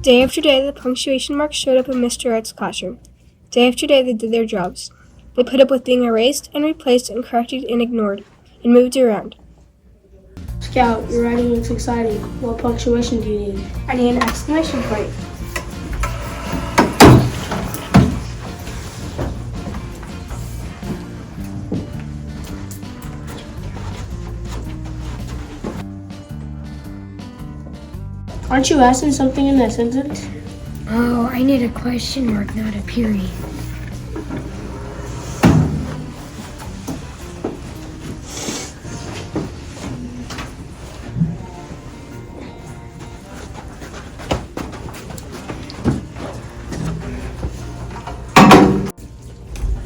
Day after day, the punctuation marks showed up in Mr. Wright's classroom. Day after day, they did their jobs. They put up with being erased and replaced and corrected and ignored, and moved around. Scout, your writing looks exciting. What punctuation do you need? I need an exclamation point. Aren't you asking something in that sentence? Oh, I need a question mark, not a period.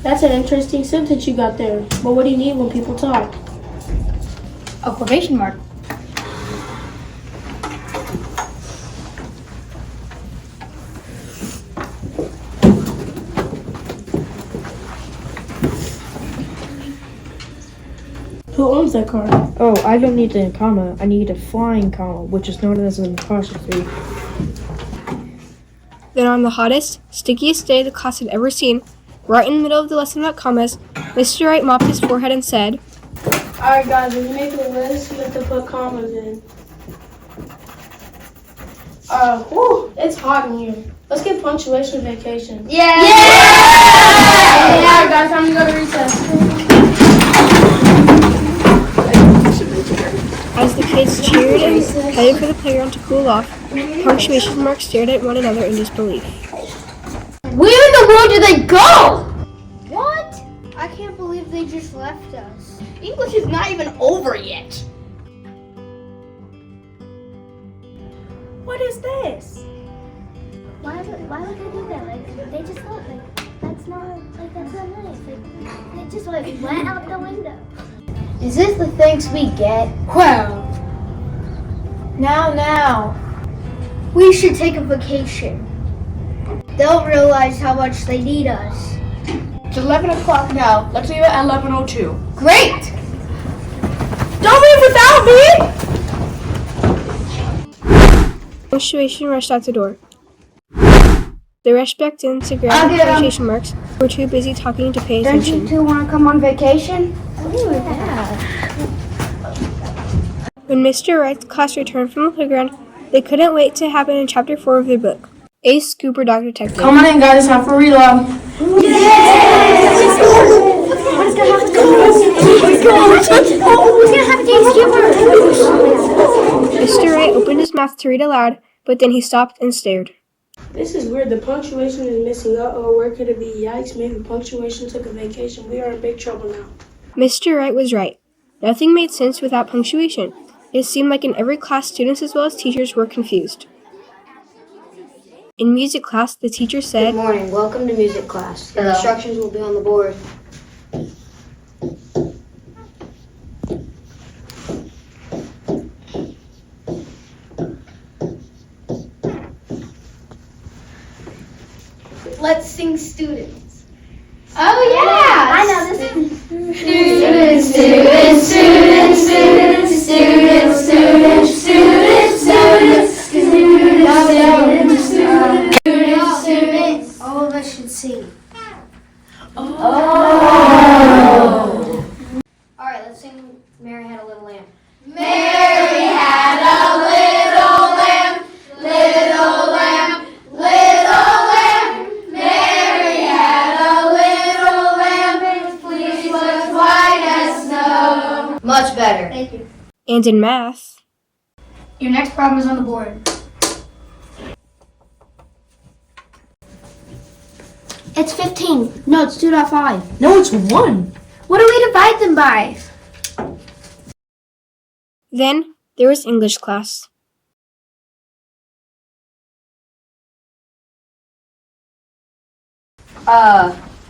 That's an interesting sentence you got there. But what do you need when people talk? A quotation mark. Who owns that car? Oh, I don't need a comma. I need a flying comma, which is known as an apostrophe. Then on the hottest, stickiest day the class had ever seen, right in the middle of the lesson about commas, Mr. Wright mopped his forehead and said, Alright guys, when you make a list, you have to put commas in. It's hot in here. Let's get punctuation vacation. Yeah! Alright guys, time to go to recess. As the kids cheered and headed for the playground to cool off, punctuation marks stared at one another in disbelief. Where in the world did they go? What? I can't believe they just left us. English is not even over yet. What is this? Why would they do that? Like, they just thought, that's not nice. They just, went out the window. Is this the thanks we get? Well. Now. We should take a vacation. They'll realize how much they need us. It's 11 o'clock now. Let's leave it at 11:02. Great! Don't leave without me! Punctuation rushed out the door. They rushed back in to grab the punctuation marks, who were too busy talking to pay attention. Don't you two want to come on vacation? When Mr. Wright's class returned from the playground, they couldn't wait to happen in Chapter 4 of their book, Ace Scooper Dog Detective. Come on in guys, it's time for reload. Mr. Wright opened his mouth to read aloud, but then he stopped and stared. This is weird. The punctuation is missing. Uh-oh, where could it be? Yikes, maybe punctuation took a vacation. We are in big trouble now. Mr. Wright was right. Nothing made sense without punctuation. It seemed like in every class, students as well as teachers were confused. In music class, the teacher said, Good morning. Welcome to music class. The instructions will be on the board. Let's sing students. Oh yeah! I know this is Students, students, students, students, students, students, students, students, students, students. all of us should sing. Oh. Alright, let's sing Mary Had a Little Lamb. Mary had a little lamb, little lamb, little lamb. Mary had a little lamb, its fleece was white as snow. Much better. Thank you. and in math, Your next problem is on the board. It's 15. No, it's 2.5. No, it's 1. What do we divide them by? then there was English class.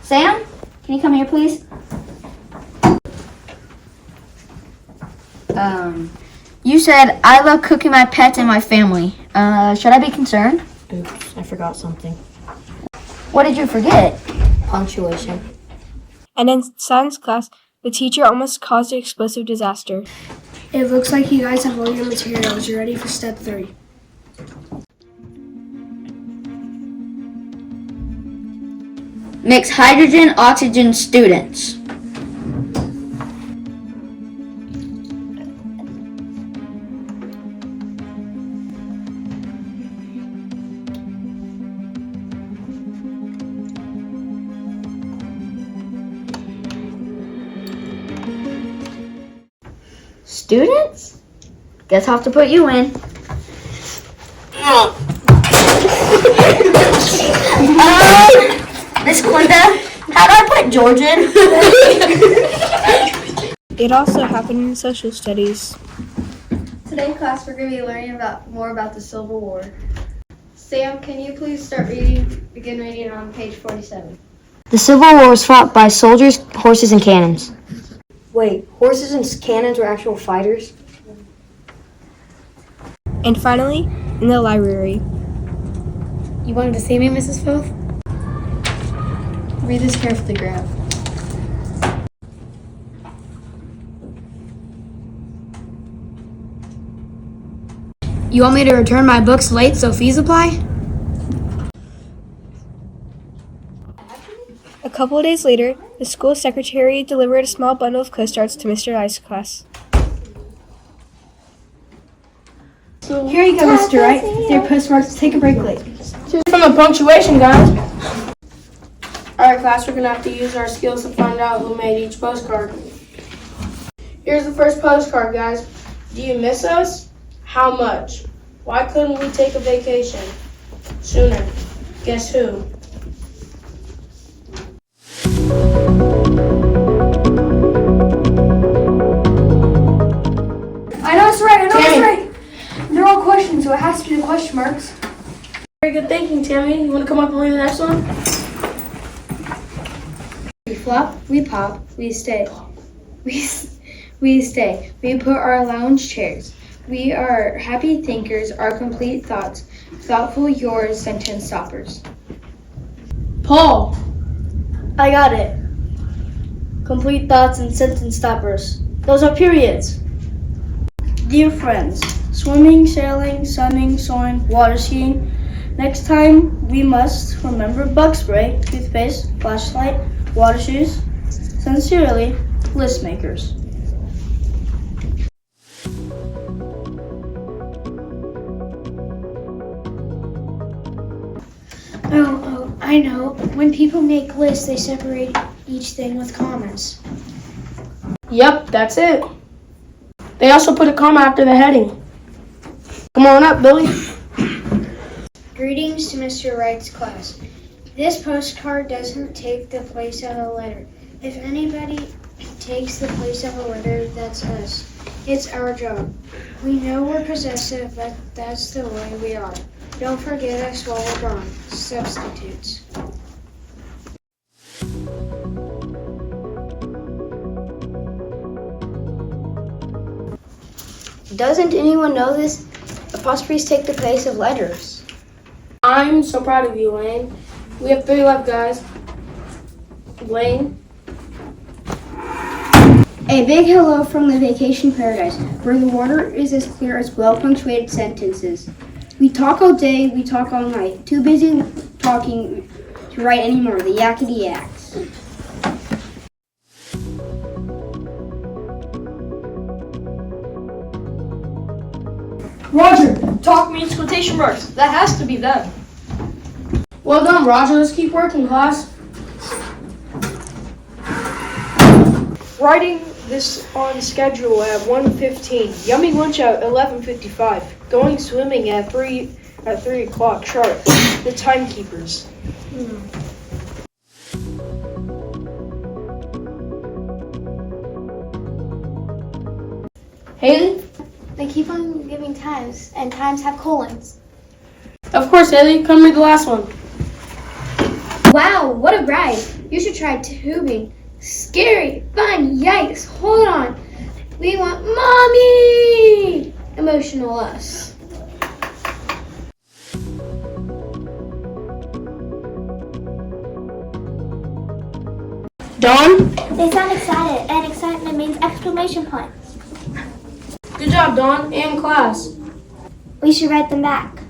Sam, can you come here, please? You said, I love cooking my pets and my family. Should I be concerned? Oops, I forgot something. What did you forget? Punctuation. And in science class, the teacher almost caused an explosive disaster. It looks like you guys have all your materials. You're ready for step 3. Mix hydrogen, oxygen students. Students? Guess I'll have to put you in. Miss Quinta, how do I put George in? It also happened in social studies. Today in class we're going to be learning more about the Civil War. Sam, can you please begin reading on page 47. The Civil War was fought by soldiers, horses, and cannons. Wait, horses and cannons were actual fighters? And finally, in the library. You wanted to see me, Mrs. Foth? Read this carefully, Graham. You want me to return my books late so fees apply? A couple of days later, the school secretary delivered a small bundle of co-starts to Mr. Wright's class. Here you go, Mr. Wright. Your postmarks. Take a break late. From the punctuation, guys. Alright, class, we're going to have to use our skills to find out who made each postcard. Here's the first postcard, guys. Do you miss us? How much? Why couldn't we take a vacation sooner? Guess who? I know it's right. They're all questions, so it has to be the question marks. Very good thinking, Tammy. You want to come up and read the next one? We flop, we pop, we stay. We stay. We put our lounge chairs. We are happy thinkers, our complete thoughts. Thoughtful yours, sentence stoppers. Paul. I got it. Complete thoughts and sentence stoppers. Those are periods. Dear friends, swimming, sailing, sunning, soaring, water skiing. Next time we must remember bug spray, toothpaste, flashlight, water shoes. Sincerely, list makers. Oh, I know. When people make lists, they separate each thing with commas. Yep, that's it. They also put a comma after the heading. Come on up, Billy. Greetings to Mr. Wright's class. This postcard doesn't take the place of a letter. If anybody takes the place of a letter, that's us. It's our job. We know we're possessive, but that's the way we are. Don't forget us while we're gone. Substitutes. Doesn't anyone know this? Apostrophes take the place of letters. I'm so proud of you, Lane. We have 3 left, guys. Lane. A big hello from the vacation paradise, where the water is as clear as well-punctuated sentences. We talk all day, we talk all night. Too busy talking to write anymore. The yakety yaks. Roger, talk means quotation marks. That has to be them. Well done, Roger. Let's keep working, class. Writing this on schedule at 1:15. Yummy lunch at 11:55. Going swimming at 3 o'clock sharp. The timekeepers. Haley? They keep on giving times, and times have colons. Of course, Haley. Come read the last one. Wow, what a ride. You should try tubing. Scary, fun, yikes, hold on. We want mommy! Emotional us. Dawn? They sound excited, and excitement means exclamation points. Good job, Dawn. And class. We should write them back.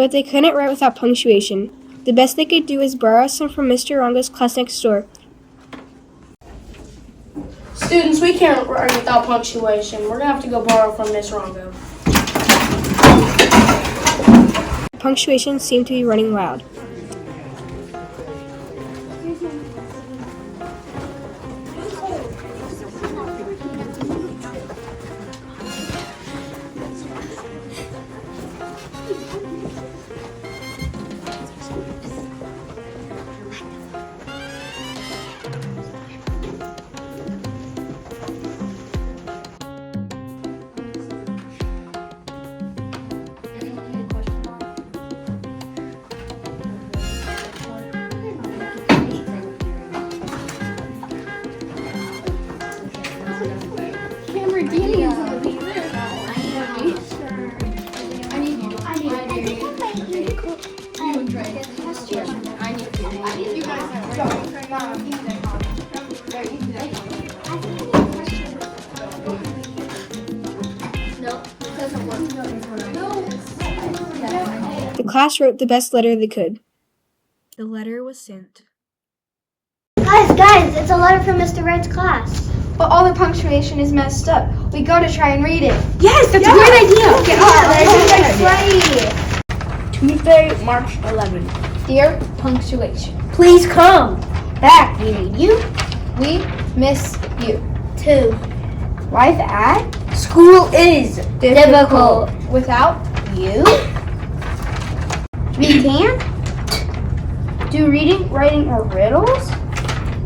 but they couldn't write without punctuation. The best they could do was borrow some from Mr. Rongo's class next door. Students, we can't write without punctuation. We're gonna have to go borrow from Miss Rongo. Punctuation seemed to be running wild. The class wrote the best letter they could. The letter was sent. Guys, it's a letter from Mr. Wright's class. But all the punctuation is messed up. We gotta try and read it. Yes, that's a great idea. Tuesday, March 11th. Dear Punctuation, Please come. back. We need you. We miss you. 2. Life at school is Difficult without you. We can't do reading, writing, or riddles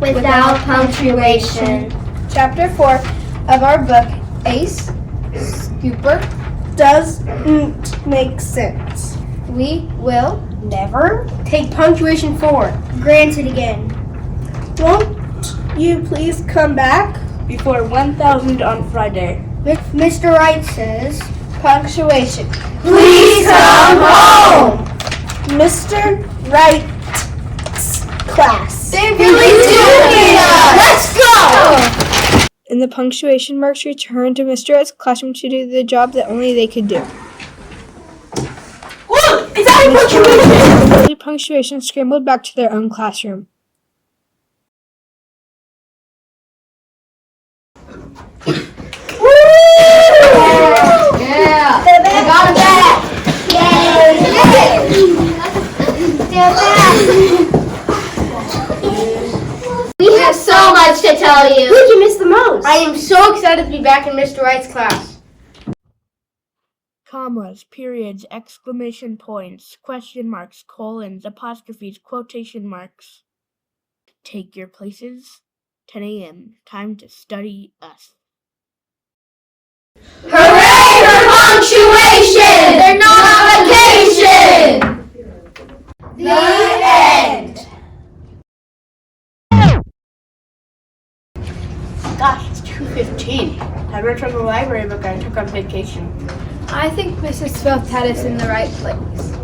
Without punctuation. Chapter 4 of our book, Ace Scooper, Doesn't make sense. we will never take punctuation for Granted again. Won't you please come back before 1,000 on Friday? Mr. Wright says, punctuation. Please come home! Mr. Wright's class. They really do need us. Let's go! And the punctuation marks returned to Mr. Wright's classroom to do the job that only they could do. Look! It's out of punctuation! The punctuation scrambled back to their own classroom. Yeah. We got it back. We have so much to tell you. who did you miss the most? I am so excited to be back in Mr. Wright's class. Commas, periods, exclamation points, question marks, colons, apostrophes, quotation marks. Take your places. 10 a.m. Time to study us. Hooray for punctuation! They're not on vacation! The end. Gosh, it's 2:15. I returned the library book I took on vacation. I think Mrs. Swift had us in the right place.